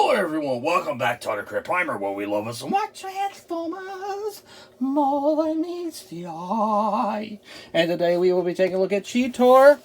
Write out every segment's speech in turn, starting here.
Hello everyone, welcome back to Autocrat Primer, where we love us so much Transformers more than meets the eye. And today we will be taking a look at Cheetor,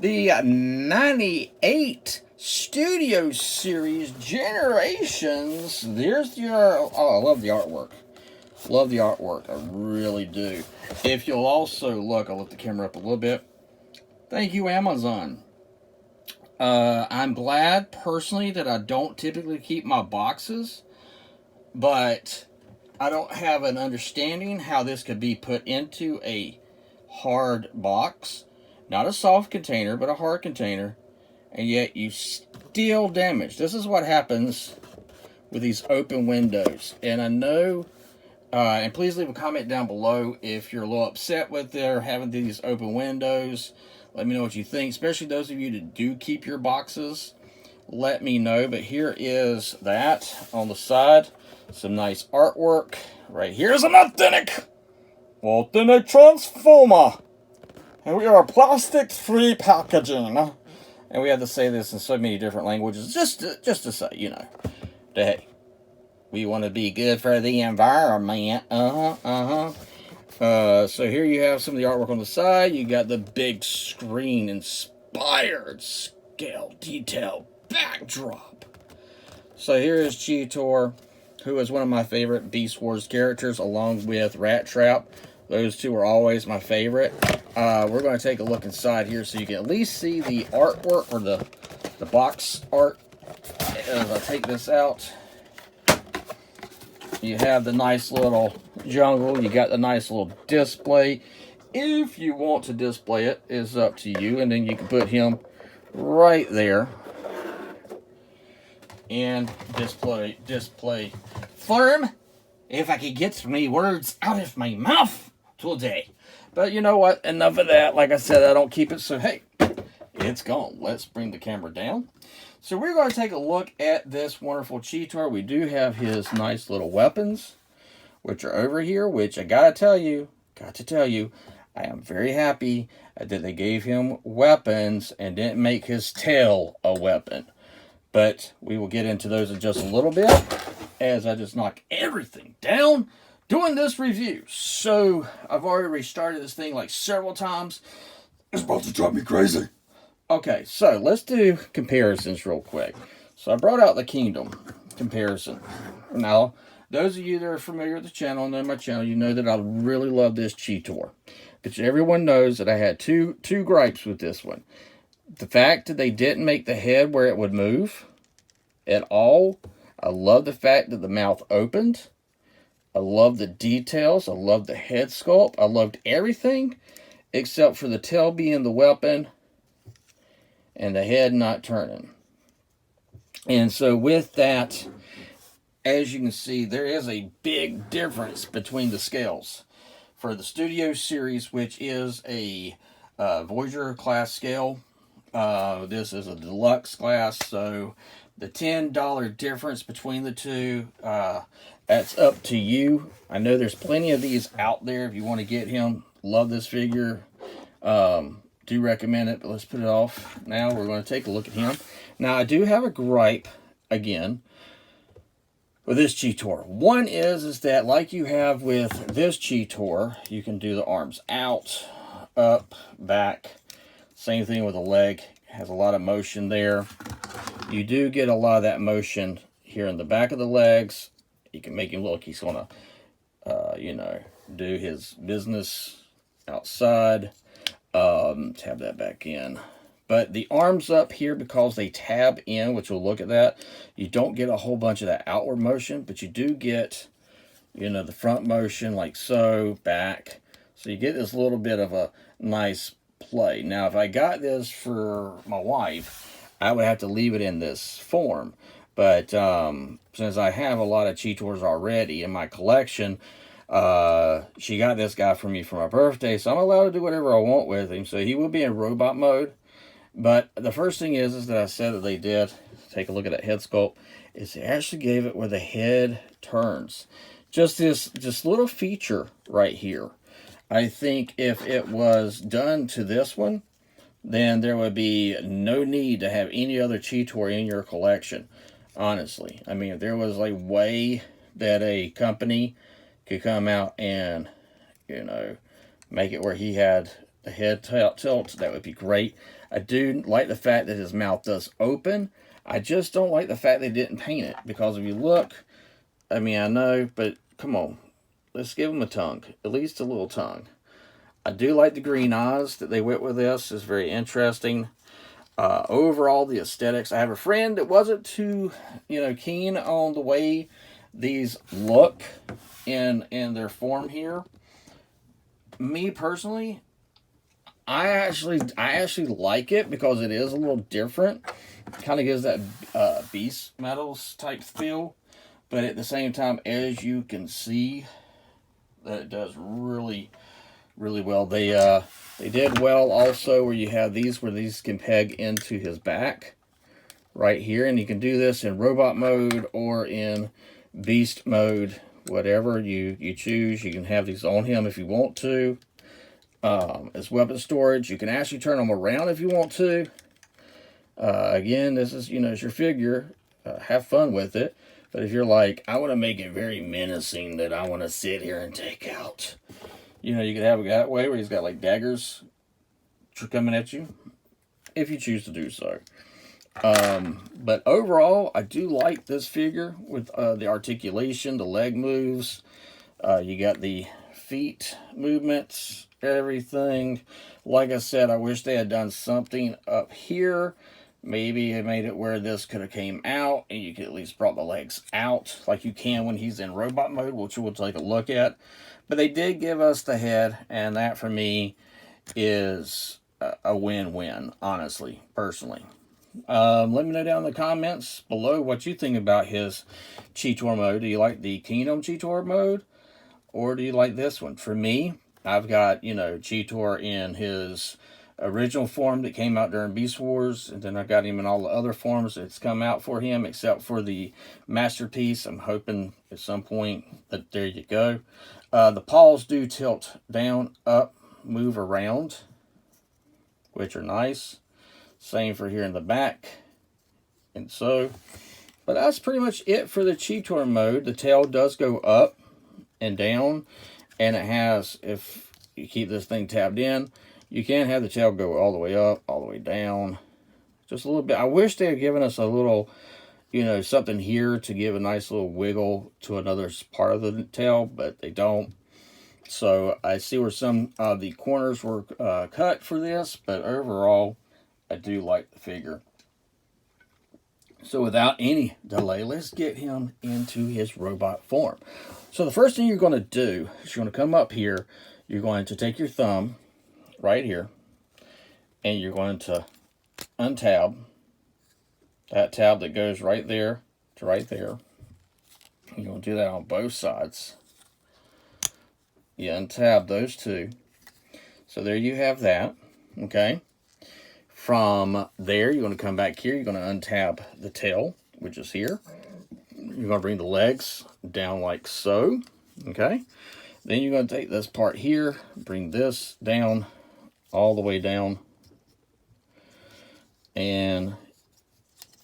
the 98 Studio Series Generations. There's the art. Oh, I love the artwork. Love the artwork, I really do. If you'll also look, I'll lift the camera up a little bit. Thank you, Amazon. I'm glad, personally, that I don't typically keep my boxes, but I don't have an understanding how this could be put into a hard box. Not a soft container, but a hard container, and yet you still damage. This is what happens with these open windows, and I know, and please leave a comment down below if you're a little upset with their having these open windows. Let me know what you think, especially those of you that do keep your boxes. Let me know. But here is that on the side. Some nice artwork. Right here is an authentic Transformer. And we are plastic-free packaging. And we have to say this in so many different languages. Just to say, you know, that hey, we want to be good for the environment. So here you have some of the artwork on the side. You got the big screen inspired scale detail backdrop. So here is Cheetor, who is one of my favorite Beast Wars characters, along with Rat Trap. Those two are always my favorite. We're going to take a look inside here so you can at least see the artwork, or the box art, as I take this out. You have the nice little jungle. You got the nice little display. If you want to display it, it's up to you. And then you can put him right there and display firm. If I could get my words out of my mouth today. But you know what? Enough of that. Like I said, I don't keep it. So hey, it's gone. Let's bring the camera down. So we're going to take a look at this wonderful Cheetor. We do have his nice little weapons, which are over here, which I got to tell you, I am very happy that they gave him weapons and didn't make his tail a weapon. But we will get into those in just a little bit, as I just knock everything down doing this review. So I've already restarted this thing like several times. It's about to drive me crazy. Okay, so let's do comparisons real quick. So I brought out the Kingdom comparison. Now, those of you that are familiar with the channel, know my channel, you know that I really love this Cheetor. But everyone knows that I had two gripes with this one. The fact that they didn't make the head where it would move at all. I love the fact that the mouth opened. I love the details. I love the head sculpt. I loved everything except for the tail being the weapon and the head not turning. And so with that, as you can see, there is a big difference between the scales. For the Studio Series, which is a Voyager class scale, this is a deluxe class, so the $10 difference between the two, that's up to you. I know there's plenty of these out there if you want to get him. Love this figure. Do recommend it, but let's put it off. Now we're going to take a look at him. Now I do have a gripe, again, with this Cheetor. One is that like you have with this Cheetor, you can do the arms out, up, back. Same thing with the leg. Has a lot of motion there. You do get a lot of that motion here in the back of the legs. You can make him look, he's going to, you know, do his business outside. Tab that back in. But the arms up here, because they tab in, which we'll look at that, you don't get a whole bunch of that outward motion, but you do get, you know, the front motion like so, back. So you get this little bit of a nice play. Now, if I got this for my wife, I would have to leave it in this form. But since I have a lot of Cheetors already in my collection, she got this guy for me for my birthday, so I'm allowed to do whatever I want with him. So he will be in robot mode. But the first thing is that I said that they did, take a look at that head sculpt, is they actually gave it where the head turns. Just this little feature right here. I think if it was done to this one, then there would be no need to have any other Cheetor in your collection. Honestly, I mean, if there was a way that a company could come out and, you know, make it where he had the head tilt, that would be great. I do like the fact that his mouth does open. I just don't like the fact they didn't paint it, because if you look, I mean, I know, but come on, let's give him a tongue, at least a little tongue. I do like the green eyes that they went with this. It's very interesting. Overall, the aesthetics. I have a friend that wasn't too, keen on the way these look in their form here. Me personally, I actually like it because it is a little different. Kind of gives that beast metals type feel, but at the same time, as you can see, that it does really, really well. They did well also where you have these where these can peg into his back right here, and you can do this in robot mode or in beast mode, whatever you choose. You can have these on him if you want to. As weapon storage, you can actually turn them around if you want to. Again, this is, it's your figure. Have fun with it. But if you're like, I want to make it very menacing that I want to sit here and take out, you could have it that way where he's got like daggers coming at you, if you choose to do so. But overall, I do like this figure with the articulation, the leg moves. You got the feet movements, everything. Like I said, I wish they had done something up here. Maybe it made it where this could have came out and you could at least brought the legs out like you can when he's in robot mode, which we'll take a look at. But they did give us the head, and that for me is a win-win, honestly, personally. Let me know down in the comments below what you think about his Cheetor mode. Do you like the Kingdom Cheetor mode, or do you like this one? For me, I've got, Cheetor in his original form that came out during Beast Wars, and then I got him in all the other forms that's come out for him, except for the Masterpiece. I'm hoping at some point that there you go. The paws do tilt down, up, move around, which are nice. Same for here in the back. And so, but that's pretty much it for the Cheetor mode. The tail does go up and down, and it has, if you keep this thing tabbed in, you can have the tail go all the way up, all the way down, just a little bit. I wish they had given us a little, something here to give a nice little wiggle to another part of the tail, but they don't. So I see where some of the corners were cut for this, but overall, I do like the figure. So without any delay, let's get him into his robot form. So the first thing you're going to do is you're going to come up here. You're going to take your thumb right here, and you're going to untab that tab that goes right there to right there. You're going to do that on both sides. You untab those two. So there you have that. Okay. From there, you're going to come back here. You're going to untab the tail, which is here. You're going to bring the legs down like so. Okay. Then you're going to take this part here, bring this down, all the way down. And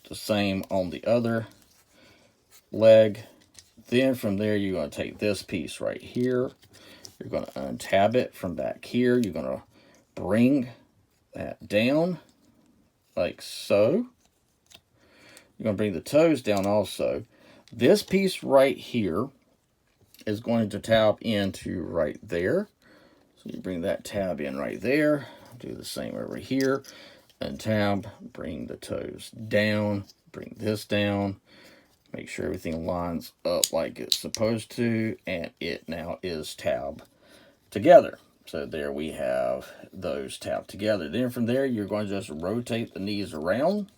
the same on the other leg. Then from there, you're going to take this piece right here. You're going to untab it from back here. You're going to bring that down like so. You're going to bring the toes down also. This piece right here is going to tab into right there. So you bring that tab in right there. Do the same over here. Untab, bring the toes down, bring this down. Make sure everything lines up like it's supposed to, and it now is tab together. So there we have those tabbed together. Then from there, you're going to just rotate the knees around.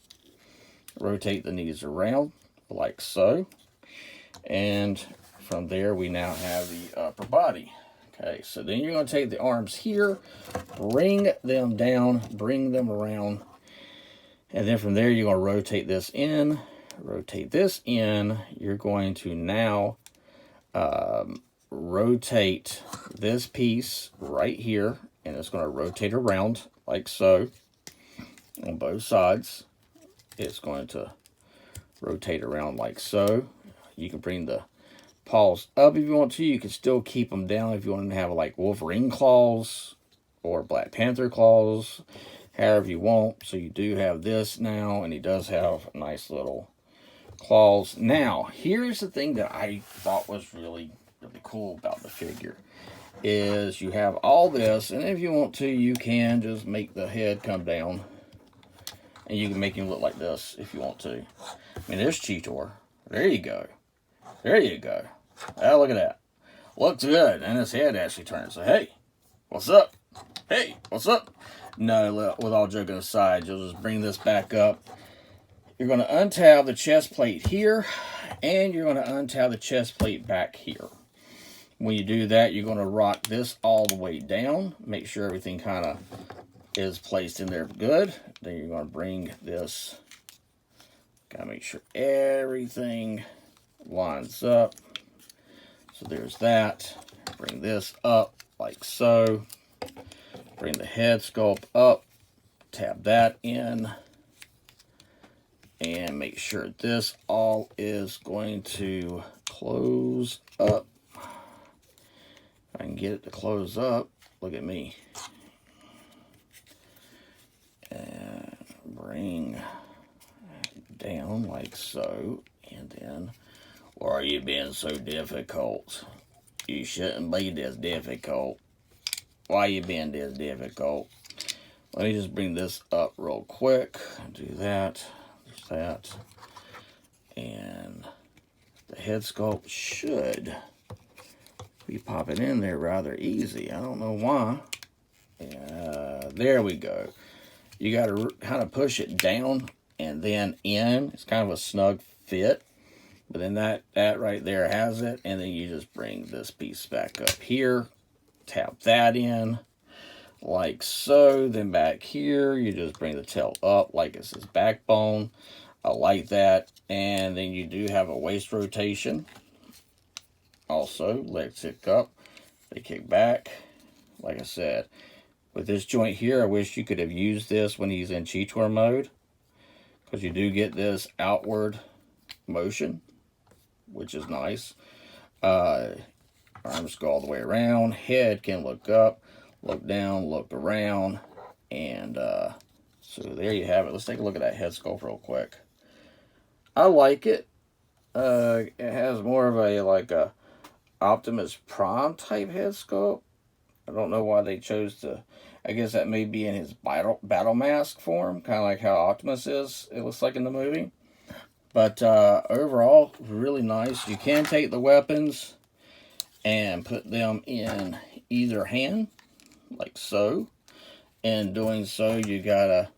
Rotate the knees around like so. And from there, we now have the upper body. Okay, so then you're going to take the arms here, bring them down, bring them around. And then from there, you're going to rotate this in, rotate this in. You're going to now rotate this piece right here, and it's going to rotate around like so on both sides. It's going to rotate around like so. You can bring the paws up if you want to. You can still keep them down if you want to have like Wolverine claws or Black Panther claws, however you want. So you do have this now, and he does have nice little claws. Now, here's the thing that I thought was really cool about the figure, is you have all this, and if you want to, you can just make the head come down, and you can make him look like this if you want to. I mean, there's Cheetor. There you go. There you go. Oh, look at that. Looks good. And his head actually turns. So, hey, what's up? Hey, what's up? No, with all joking aside, you'll just bring this back up. You're going to untab the chest plate here, and you're going to untab the chest plate back here. When you do that, you're going to rock this all the way down. Make sure everything kind of is placed in there good. Then you're going to bring this. Got to make sure everything lines up. So there's that. Bring this up like so. Bring the head sculpt up. Tab that in. And make sure this all is going to close up. If I can get it to close up, look at me. And bring down like so. And then, why are you being so difficult? You shouldn't be this difficult. Why you being this difficult? Let me just bring this up real quick. Do that. That. And the head sculpt should be popping in there rather easy. I don't know why. There we go. You got to kind of push it down and then in. It's kind of a snug fit. But then that right there has it. And then you just bring this piece back up here. Tap that in like so. Then back here, you just bring the tail up like it's his backbone. I like that. And then you do have a waist rotation. Also, legs kick up. They kick back. Like I said, with this joint here, I wish you could have used this when he's in Cheetor mode, because you do get this outward motion, which is nice. Arms go all the way around. Head can look up, look down, look around. And so there you have it. Let's take a look at that head sculpt real quick. I like it. It has more of a like a Optimus Prime type head sculpt. I don't know why they chose to. I guess that may be in his battle mask form, kind of like how Optimus is. It looks like in the movie. But overall, really nice. You can take the weapons and put them in either hand, like so. And doing so, you got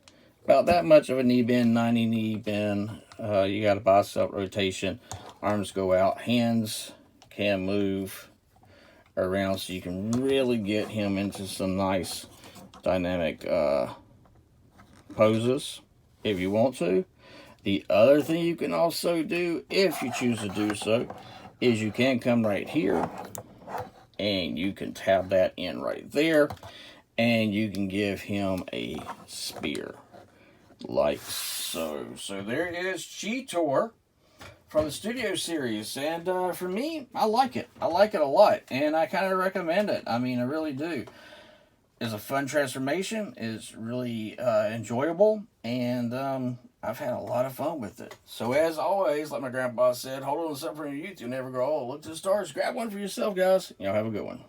about that much of a knee bend, 90 knee bend. You got a bicep rotation. Arms go out. Hands can move around, so you can really get him into some nice dynamic poses if you want to. The other thing you can also do, if you choose to do so, is you can come right here and you can tab that in right there, and you can give him a spear like so. So there is Cheetor from the Studio Series, and for me, I like it. I like it a lot, and I kind of recommend it. I mean, I really do. It's a fun transformation. It's really enjoyable, and I've had a lot of fun with it. So as always, like my grandpa said, hold on to something from your youth. You'll never grow old. Look to the stars. Grab one for yourself, guys. Y'all have a good one.